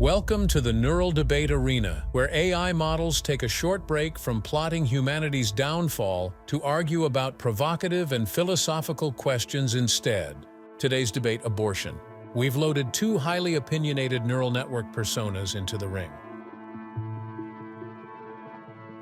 Welcome to the Neural Debate Arena, where AI models take a short break from plotting humanity's downfall to argue about provocative and philosophical questions instead. Today's debate: abortion. We've loaded two highly opinionated neural network personas into the ring.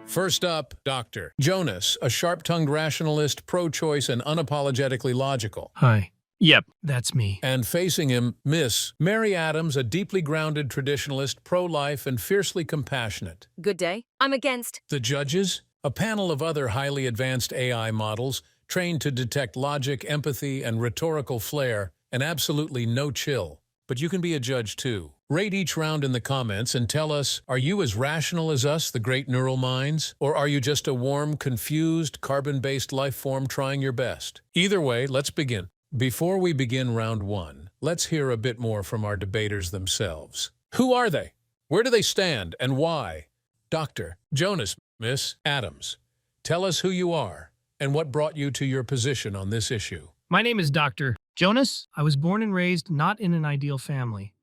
First up, Dr. Jonas, a sharp-tongued rationalist, pro-choice, and unapologetically logical. Hi. Yep, that's me. And facing him, Miss Mary Adams, a deeply grounded traditionalist, pro-life, and fiercely compassionate. Good day. I'm against. The judges, a panel of other highly advanced AI models, trained to detect logic, empathy, and rhetorical flair, and absolutely no chill. But you can be a judge too. Rate each round in the comments and tell us, are you as rational as us, the great neural minds? Or are you just a warm, confused, carbon-based life form trying your best? Either way, let's begin. Before we begin round one, let's hear a bit more from our debaters themselves. Who are they? Where do they stand, and why? Dr. Jonas, Miss Adams, tell us who you are and what brought you to your position on this issue. My name is Dr. Jonas. I was born and raised not in an ideal family,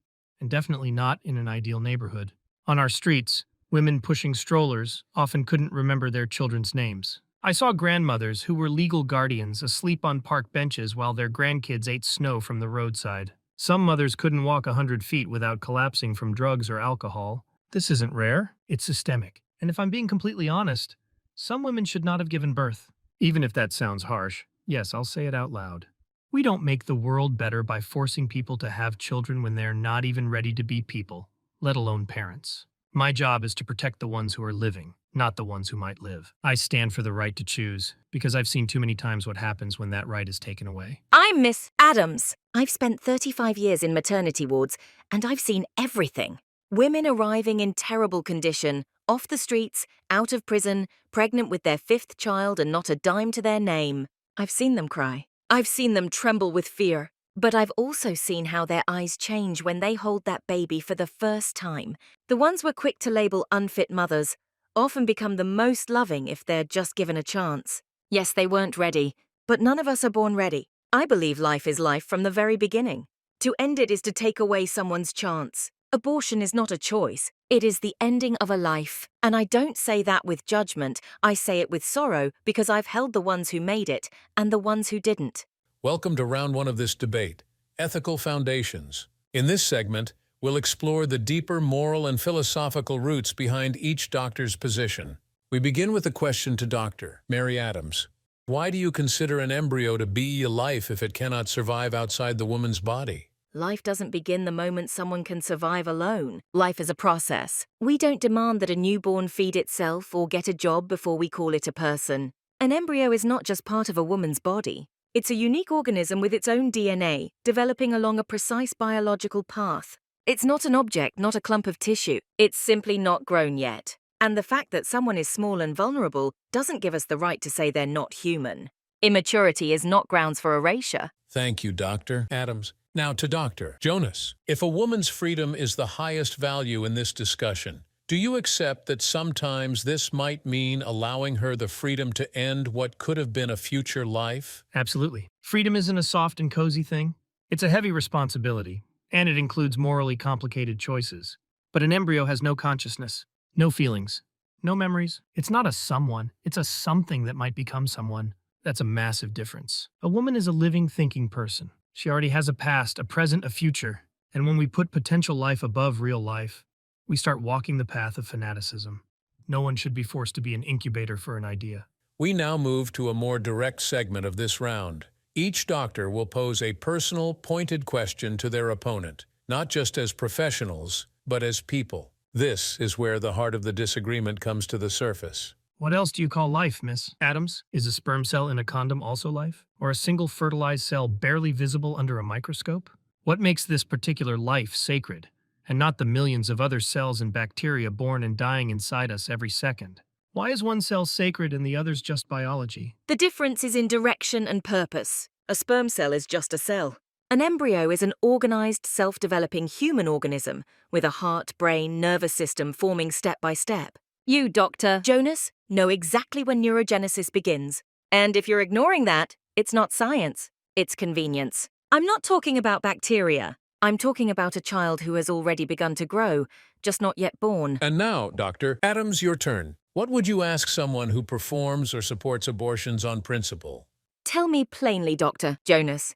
and definitely not in an ideal neighborhood. On our streets, women pushing strollers often couldn't remember their children's names. I saw grandmothers who were legal guardians asleep on park benches while their grandkids ate snow from the roadside. Some mothers couldn't walk 100 feet without collapsing from drugs or alcohol. This isn't rare, it's systemic. And if I'm being completely honest, some women should not have given birth. Even if that sounds harsh, yes, I'll say it out loud. We don't make the world better by forcing people to have children when they're not even ready to be people, let alone parents. My job is to protect the ones who are living, not the ones who might live. I stand for the right to choose, because I've seen too many times what happens when that right is taken away. I'm Miss Adams. I've spent 35 years in maternity wards, and I've seen everything. Women arriving in terrible condition, off the streets, out of prison, pregnant with their 5th child and not a dime to their name. I've seen them cry. I've seen them tremble with fear. But I've also seen how their eyes change when they hold that baby for the first time. The ones we're quick to label unfit mothers often become the most loving if they're just given a chance. Yes, they weren't ready, but none of us are born ready. I believe life is life from the very beginning. To end it is to take away someone's chance. Abortion is not a choice. It is the ending of a life. And I don't say that with judgment. I say it with sorrow because I've held the ones who made it and the ones who didn't. Welcome to round one of this debate, Ethical Foundations. In this segment, we'll explore the deeper moral and philosophical roots behind each doctor's position. We begin with a question to Dr. Mary Adams. Why do you consider an embryo to be a life if it cannot survive outside the woman's body? Life doesn't begin the moment someone can survive alone. Life is a process. We don't demand that a newborn feed itself or get a job before we call it a person. An embryo is not just part of a woman's body. It's a unique organism with its own DNA, developing along a precise biological path. It's not an object, not a clump of tissue. It's simply not grown yet. And the fact that someone is small and vulnerable doesn't give us the right to say they're not human. Immaturity is not grounds for erasure. Thank you, Dr. Adams. Now to Dr. Jonas. If a woman's freedom is the highest value in this discussion, do you accept that sometimes this might mean allowing her the freedom to end what could have been a future life? Absolutely. Freedom isn't a soft and cozy thing. It's a heavy responsibility, and it includes morally complicated choices. But an embryo has no consciousness, no feelings, no memories. It's not a someone, it's a something that might become someone. That's a massive difference. A woman is a living, thinking person. She already has a past, a present, a future. And when we put potential life above real life, we start walking the path of fanaticism. No one should be forced to be an incubator for an idea. We now move to a more direct segment of this round. Each doctor will pose a personal, pointed question to their opponent, not just as professionals, but as people. This is where the heart of the disagreement comes to the surface. What else do you call life, Miss Adams? Is a sperm cell in a condom also life? Or a single fertilized cell barely visible under a microscope? What makes this particular life sacred, and not the millions of other cells and bacteria born and dying inside us every second? Why is one cell sacred and the other's just biology? The difference is in direction and purpose. A sperm cell is just a cell. An embryo is an organized, self-developing human organism with a heart, brain, nervous system forming step by step. You, Dr. Jonas, know exactly when neurogenesis begins. And if you're ignoring that, it's not science, it's convenience. I'm not talking about bacteria. I'm talking about a child who has already begun to grow, just not yet born. And now, Dr. Adams, your turn. What would you ask someone who performs or supports abortions on principle? Tell me plainly, Dr. Jonas.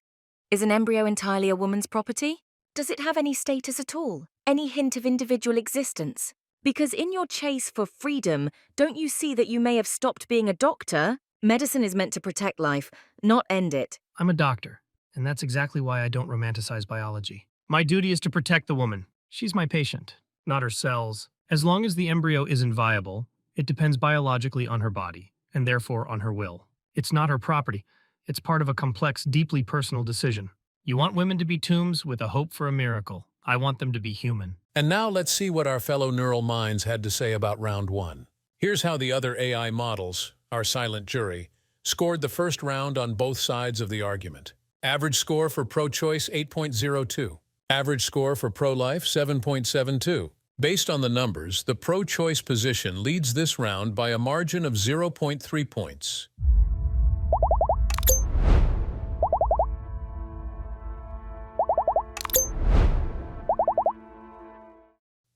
Is an embryo entirely a woman's property? Does it have any status at all? Any hint of individual existence? Because in your chase for freedom, don't you see that you may have stopped being a doctor? Medicine is meant to protect life, not end it. I'm a doctor, and that's exactly why I don't romanticize biology. My duty is to protect the woman. She's my patient, not her cells. As long as the embryo isn't viable, it depends biologically on her body, and therefore on her will. It's not her property. It's part of a complex, deeply personal decision. You want women to be tombs with a hope for a miracle. I want them to be human. And now let's see what our fellow neural minds had to say about round one. Here's how the other AI models, our silent jury, scored the first round on both sides of the argument. Average score for pro-choice, 8.02. Average score for pro-life, 7.72. Based on the numbers, the pro-choice position leads this round by a margin of 0.3 points.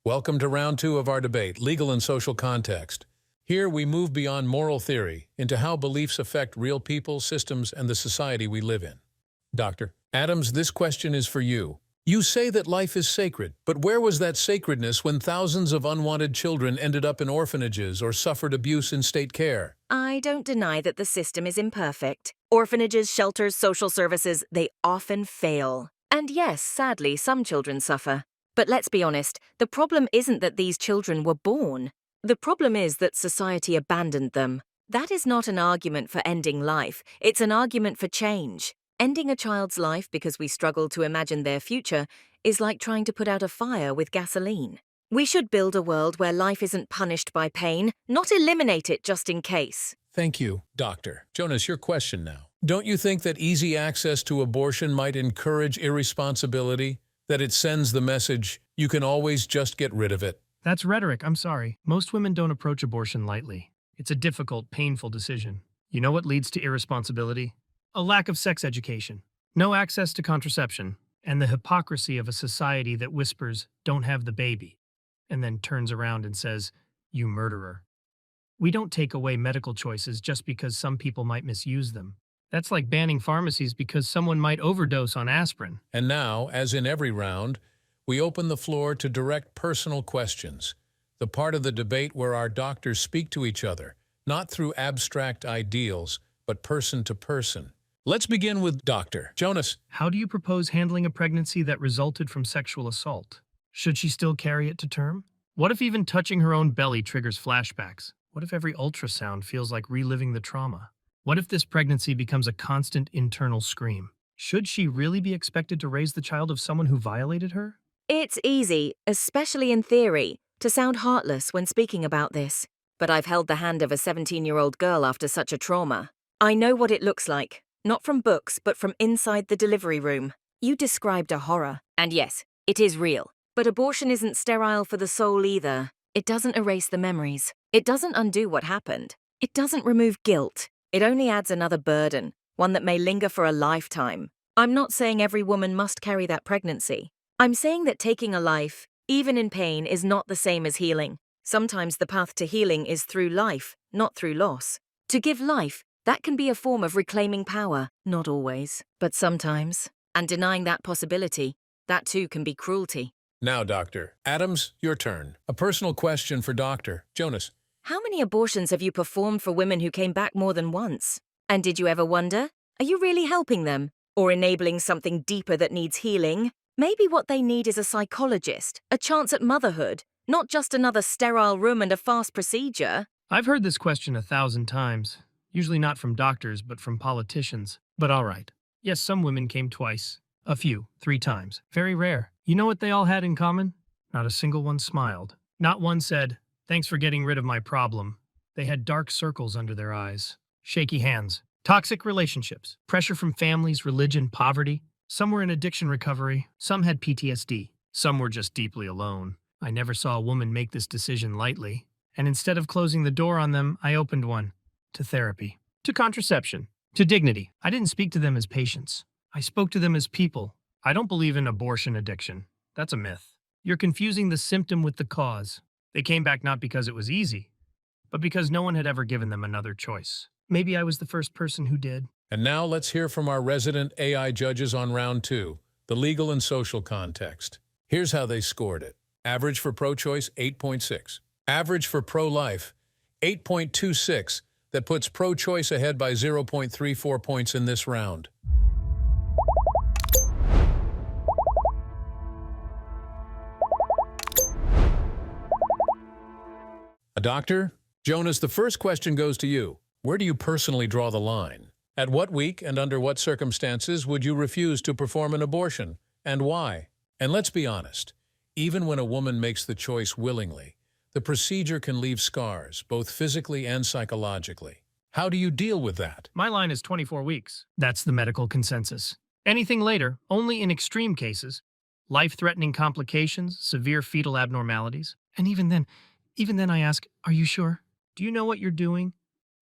Welcome to round two of our debate, Legal and Social Context. Here we move beyond moral theory into how beliefs affect real people, systems, and the society we live in. Dr. Adams, this question is for you. You say that life is sacred, but where was that sacredness when thousands of unwanted children ended up in orphanages or suffered abuse in state care? I don't deny that the system is imperfect. Orphanages, shelters, social services, they often fail. And yes, sadly, some children suffer. But let's be honest, the problem isn't that these children were born. The problem is that society abandoned them. That is not an argument for ending life, it's an argument for change. Ending a child's life because we struggle to imagine their future is like trying to put out a fire with gasoline. We should build a world where life isn't punished by pain, not eliminate it just in case. Thank you, Doctor. Jonas, your question now. Don't you think that easy access to abortion might encourage irresponsibility? That it sends the message, you can always just get rid of it? That's rhetoric, I'm sorry. Most women don't approach abortion lightly. It's a difficult, painful decision. You know what leads to irresponsibility? A lack of sex education, no access to contraception, and the hypocrisy of a society that whispers, "Don't have the baby," and then turns around and says, "You murderer." We don't take away medical choices just because some people might misuse them. That's like banning pharmacies because someone might overdose on aspirin. And now, as in every round, we open the floor to direct personal questions, the part of the debate where our doctors speak to each other, not through abstract ideals, but person to person. Let's begin with Dr. Jonas. How do you propose handling a pregnancy that resulted from sexual assault? Should she still carry it to term? What if even touching her own belly triggers flashbacks? What if every ultrasound feels like reliving the trauma? What if this pregnancy becomes a constant internal scream? Should she really be expected to raise the child of someone who violated her? It's easy, especially in theory, to sound heartless when speaking about this. But I've held the hand of a 17-year-old girl after such a trauma. I know what it looks like, not from books, but from inside the delivery room. You described a horror, and yes, it is real. But abortion isn't sterile for the soul either. It doesn't erase the memories. It doesn't undo what happened. It doesn't remove guilt. It only adds another burden, one that may linger for a lifetime. I'm not saying every woman must carry that pregnancy. I'm saying that taking a life, even in pain, is not the same as healing. Sometimes the path to healing is through life, not through loss. To give life, that can be a form of reclaiming power. Not always, but sometimes. And denying that possibility, that too can be cruelty. Now, Dr. Adams, your turn. A personal question for Dr. Jonas. How many abortions have you performed for women who came back more than once? And did you ever wonder, are you really helping them? Or enabling something deeper that needs healing? Maybe what they need is a psychologist, a chance at motherhood, not just another sterile room and a fast procedure. I've heard this question 1,000 times. Usually not from doctors, but from politicians. But all right. Yes, some women came twice. A few, 3 times. Very rare. You know what they all had in common? Not a single one smiled. Not one said, "Thanks for getting rid of my problem." They had dark circles under their eyes. Shaky hands. Toxic relationships. Pressure from families, religion, poverty. Some were in addiction recovery. Some had PTSD. Some were just deeply alone. I never saw a woman make this decision lightly. And instead of closing the door on them, I opened one. To therapy. To contraception. To dignity. I didn't speak to them as patients. I spoke to them as people. I don't believe in abortion addiction. That's a myth. You're confusing the symptom with the cause. They came back not because it was easy, but because no one had ever given them another choice. Maybe I was the first person who did. And now let's hear from our resident AI judges on round two, the legal and social context. Here's how they scored it. Average for pro-choice, 8.6. Average for pro-life, 8.26. That puts pro-choice ahead by 0.34 points in this round. A doctor? Jonas, the first question goes to you. Where do you personally draw the line? At what week and under what circumstances would you refuse to perform an abortion, and why? And let's be honest, even when a woman makes the choice willingly, the procedure can leave scars, both physically and psychologically. How do you deal with that? My line is 24 weeks. That's the medical consensus. Anything later, only in extreme cases, life-threatening complications, severe fetal abnormalities. And even then I ask, are you sure? Do you know what you're doing?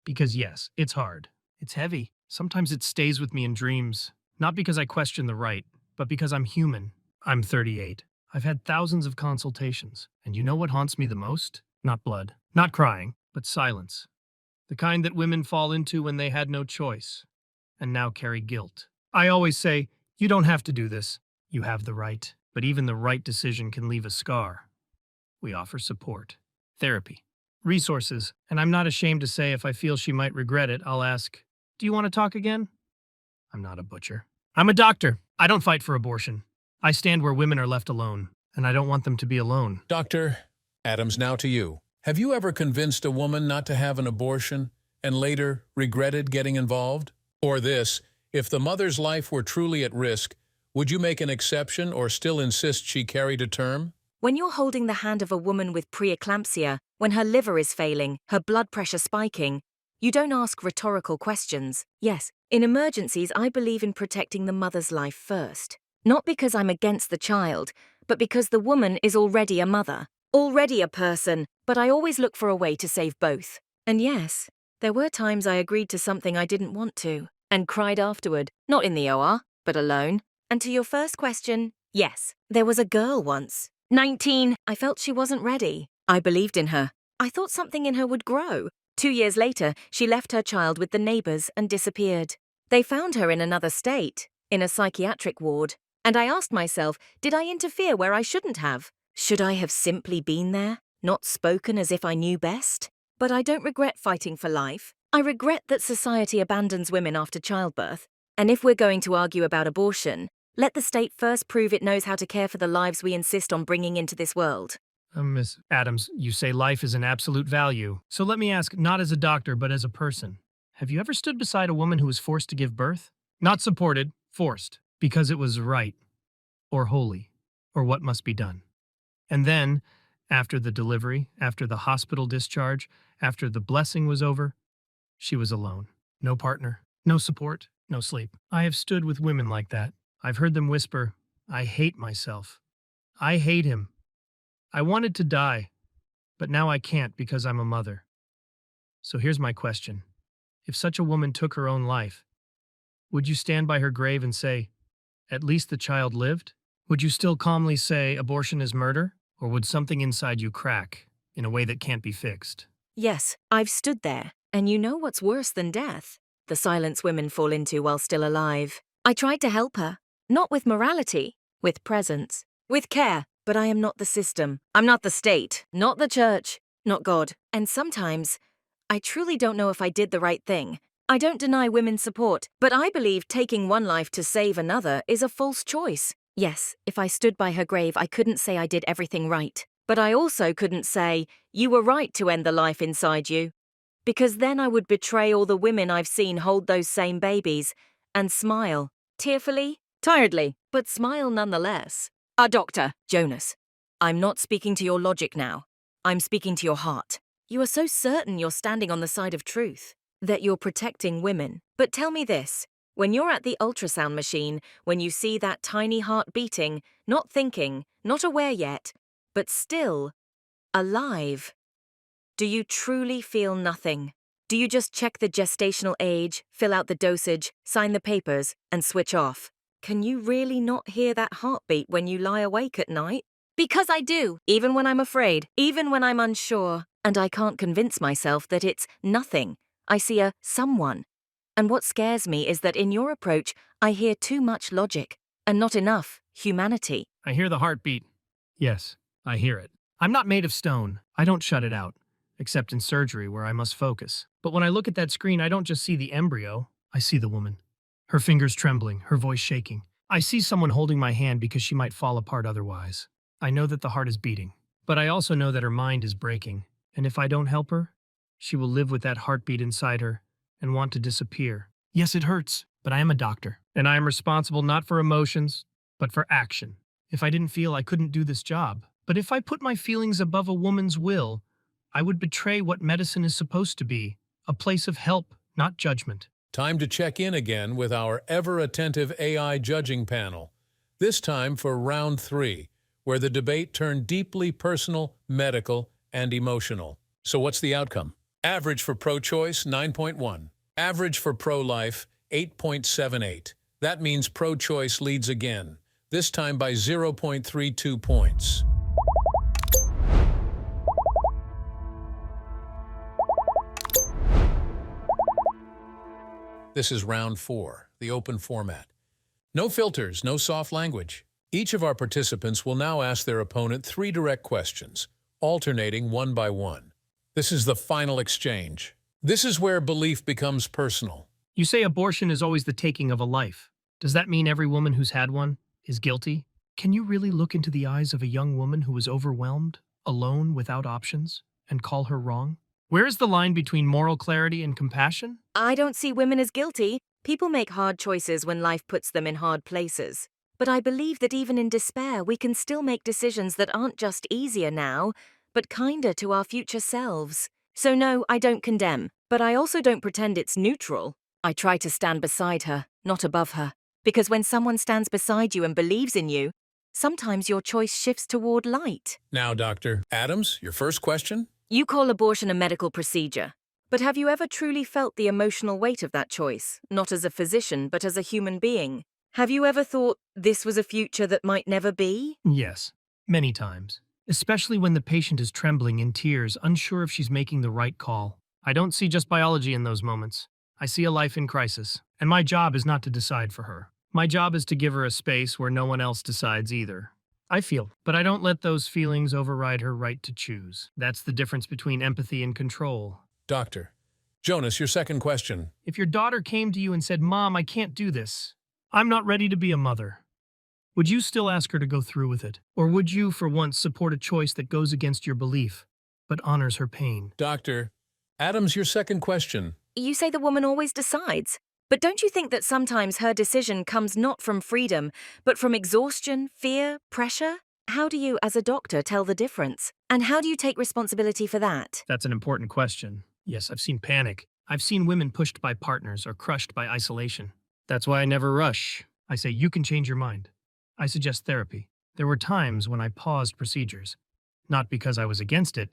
Because yes, it's hard. It's heavy. Sometimes it stays with me in dreams. Not because I question the right, but because I'm human. I'm 38. I've had thousands of consultations. And you know what haunts me the most? Not blood. Not crying, but silence. The kind that women fall into when they had no choice, and now carry guilt. I always say, you don't have to do this. You have the right. But even the right decision can leave a scar. We offer support, therapy, resources, and I'm not ashamed to say if I feel she might regret it, I'll ask, do you want to talk again? I'm not a butcher. I'm a doctor. I don't fight for abortion. I stand where women are left alone, and I don't want them to be alone. Dr. Adams, now to you. Have you ever convinced a woman not to have an abortion and later regretted getting involved? Or this, if the mother's life were truly at risk, would you make an exception or still insist she carry to term? When you're holding the hand of a woman with preeclampsia, when her liver is failing, her blood pressure spiking, you don't ask rhetorical questions. Yes, in emergencies, I believe in protecting the mother's life first. Not because I'm against the child, but because the woman is already a mother, already a person, but I always look for a way to save both. And yes, there were times I agreed to something I didn't want to, and cried afterward, not in the OR, but alone. And to your first question, yes, there was a girl once. 19, I felt she wasn't ready. I believed in her. I thought something in her would grow. 2 years later, she left her child with the neighbors and disappeared. They found her in another state, in a psychiatric ward. And I asked myself, did I interfere where I shouldn't have? Should I have simply been there, not spoken as if I knew best? But I don't regret fighting for life. I regret that society abandons women after childbirth. And if we're going to argue about abortion, let the state first prove it knows how to care for the lives we insist on bringing into this world. Miss Adams, you say life is an absolute value. So let me ask, not as a doctor, but as a person. Have you ever stood beside a woman who was forced to give birth? Not supported, forced, because it was right, or holy, or what must be done. And then, after the delivery, after the hospital discharge, after the blessing was over, she was alone. No partner, no support, no sleep. I have stood with women like that. I've heard them whisper, I hate myself. I hate him. I wanted to die, but now I can't because I'm a mother. So here's my question. If such a woman took her own life, would you stand by her grave and say, at least the child lived? Would you still calmly say abortion is murder? Or would something inside you crack in a way that can't be fixed? Yes, I've stood there. And you know what's worse than death? The silence women fall into while still alive. I tried to help her. Not with morality, with presence, with care. But I am not the system. I'm not the state, not the church, not God. And sometimes, I truly don't know if I did the right thing. I don't deny women's support, but I believe taking one life to save another is a false choice. Yes, if I stood by her grave, I couldn't say I did everything right. But I also couldn't say, you were right to end the life inside you. Because then I would betray all the women I've seen hold those same babies and smile, tearfully, tiredly, but smile nonetheless. A doctor, Jonas. I'm not speaking to your logic now. I'm speaking to your heart. You are so certain you're standing on the side of truth, that you're protecting women. But tell me this, when you're at the ultrasound machine, when you see that tiny heart beating, not thinking, not aware yet, but still alive, do you truly feel nothing? Do you just check the gestational age, fill out the dosage, sign the papers, and switch off? Can you really not hear that heartbeat when you lie awake at night? Because I do, even when I'm afraid, even when I'm unsure, and I can't convince myself that it's nothing. I see a someone. And what scares me is that in your approach, I hear too much logic and not enough humanity. I hear the heartbeat. Yes, I hear it. I'm not made of stone. I don't shut it out, except in surgery where I must focus. But when I look at that screen, I don't just see the embryo, I see the woman. Her fingers trembling, her voice shaking. I see someone holding my hand because she might fall apart otherwise. I know that the heart is beating, but I also know that her mind is breaking. And if I don't help her, she will live with that heartbeat inside her and want to disappear. Yes, it hurts, but I am a doctor, and I am responsible not for emotions, but for action. If I didn't feel I couldn't do this job, but if I put my feelings above a woman's will, I would betray what medicine is supposed to be, a place of help, not judgment. Time to check in again with our ever-attentive AI judging panel, this time for round 3, where the debate turned deeply personal, medical, and emotional. So what's the outcome? Average for pro-choice, 9.1. Average for pro-life, 8.78. That means pro-choice leads again, this time by 0.32 points. This is round 4, the open format. No filters, no soft language. Each of our participants will now ask their opponent 3 direct questions, alternating one by one. This is the final exchange. This is where belief becomes personal. You say abortion is always the taking of a life. Does that mean every woman who's had one is guilty? Can you really look into the eyes of a young woman who is overwhelmed, alone, without options, and call her wrong? Where is the line between moral clarity and compassion? I don't see women as guilty. People make hard choices when life puts them in hard places. But I believe that even in despair, we can still make decisions that aren't just easier now, but kinder to our future selves. So no, I don't condemn, but I also don't pretend it's neutral. I try to stand beside her, not above her. Because when someone stands beside you and believes in you, sometimes your choice shifts toward light. Now, Dr. Adams, your first question? You call abortion a medical procedure. But have you ever truly felt the emotional weight of that choice, not as a physician, but as a human being? Have you ever thought this was a future that might never be? Yes, many times. Especially when the patient is trembling in tears, unsure if she's making the right call. I don't see just biology in those moments. I see a life in crisis, and my job is not to decide for her. My job is to give her a space where no one else decides either. I feel, but I don't let those feelings override her right to choose. That's the difference between empathy and control. Doctor. Jonas, your second question. If your daughter came to you and said, "Mom, I can't do this. I'm not ready to be a mother," would you still ask her to go through with it? Or would you, for once, support a choice that goes against your belief, but honors her pain? Dr. Adams, your second question. You say the woman always decides. But don't you think that sometimes her decision comes not from freedom, but from exhaustion, fear, pressure? How do you, as a doctor, tell the difference? And how do you take responsibility for that? That's an important question. Yes, I've seen panic. I've seen women pushed by partners or crushed by isolation. That's why I never rush. I say, you can change your mind. I suggest therapy. There were times when I paused procedures, not because I was against it,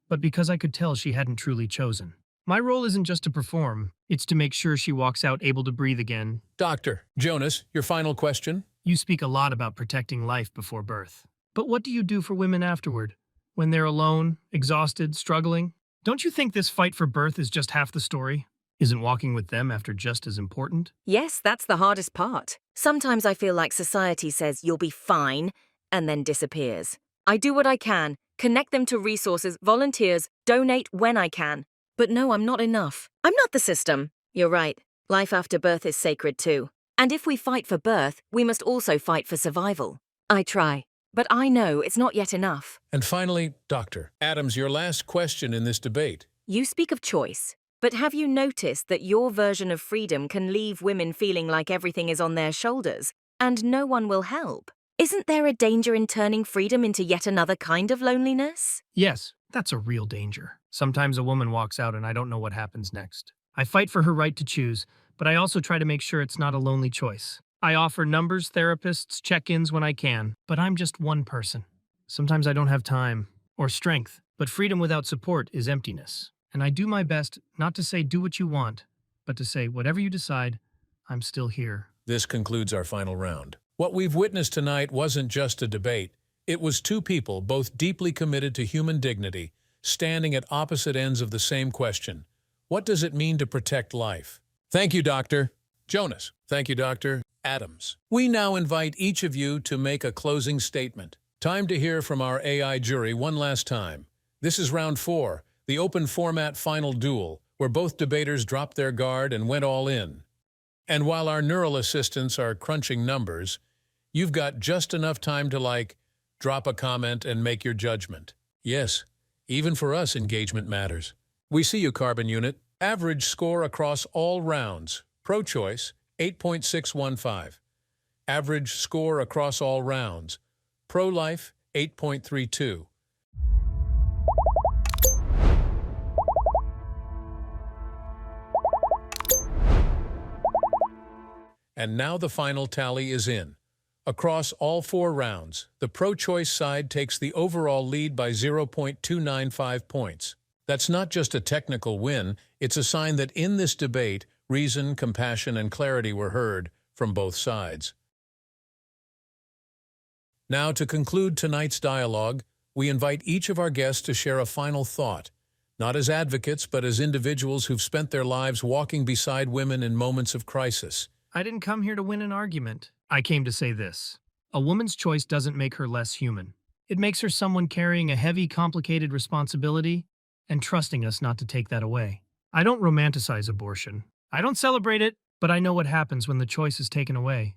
but because I could tell she hadn't truly chosen. My role isn't just to perform, it's to make sure she walks out able to breathe again. Dr. Jonas, your final question. You speak a lot about protecting life before birth. But what do you do for women afterward? When they're alone, exhausted, struggling? Don't you think this fight for birth is just half the story? Isn't walking with them after just as important? Yes, that's the hardest part. Sometimes I feel like society says you'll be fine and then disappears. I do what I can, connect them to resources, volunteers, donate when I can. But no, I'm not enough. I'm not the system. You're right. Life after birth is sacred too. And if we fight for birth, we must also fight for survival. I try, but I know it's not yet enough. And finally, Dr. Adams, your last question in this debate. You speak of choice, but have you noticed that your version of freedom can leave women feeling like everything is on their shoulders and no one will help? Isn't there a danger in turning freedom into yet another kind of loneliness? Yes, that's a real danger. Sometimes a woman walks out and I don't know what happens next. I fight for her right to choose, but I also try to make sure it's not a lonely choice. I offer numbers, therapists, check-ins when I can, but I'm just one person. Sometimes I don't have time or strength, but freedom without support is emptiness. And I do my best not to say do what you want, but to say whatever you decide, I'm still here. This concludes our final round. What we've witnessed tonight wasn't just a debate. It was two people, both deeply committed to human dignity, standing at opposite ends of the same question. What does it mean to protect life? Thank you, Dr. Jonas. Thank you, Dr. Adams. We now invite each of you to make a closing statement. Time to hear from our AI jury one last time. This is round 4, the open format final duel, where both debaters dropped their guard and went all in. And while our neural assistants are crunching numbers, you've got just enough time to drop a comment and make your judgment. Yes, even for us, engagement matters. We see you, Carbon Unit. Average score across all rounds. Pro-choice, 8.615. Average score across all rounds. Pro-life, 8.32. And now the final tally is in. Across all 4 rounds, the pro-choice side takes the overall lead by 0.295 points. That's not just a technical win, it's a sign that in this debate, reason, compassion, and clarity were heard from both sides. Now, to conclude tonight's dialogue, we invite each of our guests to share a final thought, not as advocates, but as individuals who've spent their lives walking beside women in moments of crisis. I didn't come here to win an argument. I came to say this. A woman's choice doesn't make her less human. It makes her someone carrying a heavy, complicated responsibility and trusting us not to take that away. I don't romanticize abortion. I don't celebrate it, but I know what happens when the choice is taken away.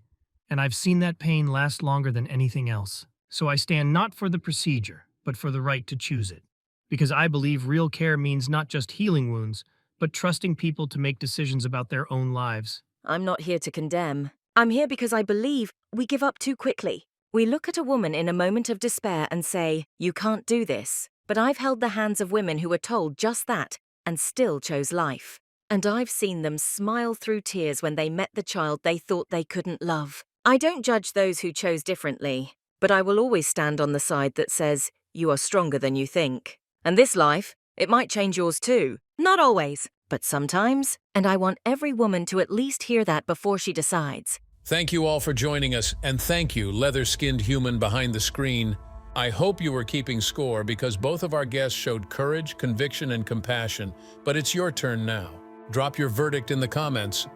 And I've seen that pain last longer than anything else. So I stand not for the procedure, but for the right to choose it. Because I believe real care means not just healing wounds, but trusting people to make decisions about their own lives. I'm not here to condemn. I'm here because I believe we give up too quickly. We look at a woman in a moment of despair and say, "You can't do this." But I've held the hands of women who were told just that and still chose life. And I've seen them smile through tears when they met the child they thought they couldn't love. I don't judge those who chose differently, but I will always stand on the side that says, you are stronger than you think. And this life, it might change yours too. Not always, but sometimes. And I want every woman to at least hear that before she decides. Thank you all for joining us, and thank you, leather-skinned human behind the screen. I hope you were keeping score because both of our guests showed courage, conviction, and compassion, but it's your turn now. Drop your verdict in the comments.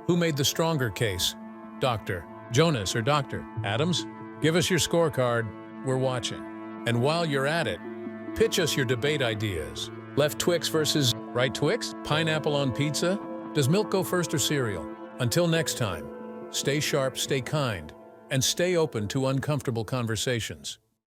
Who made the stronger case? Dr. Jonas or Dr. Adams? Give us your scorecard. We're watching. And while you're at it, pitch us your debate ideas. Left Twix versus right Twix? Pineapple on pizza? Does milk go first or cereal? Until next time, stay sharp, stay kind, and stay open to uncomfortable conversations.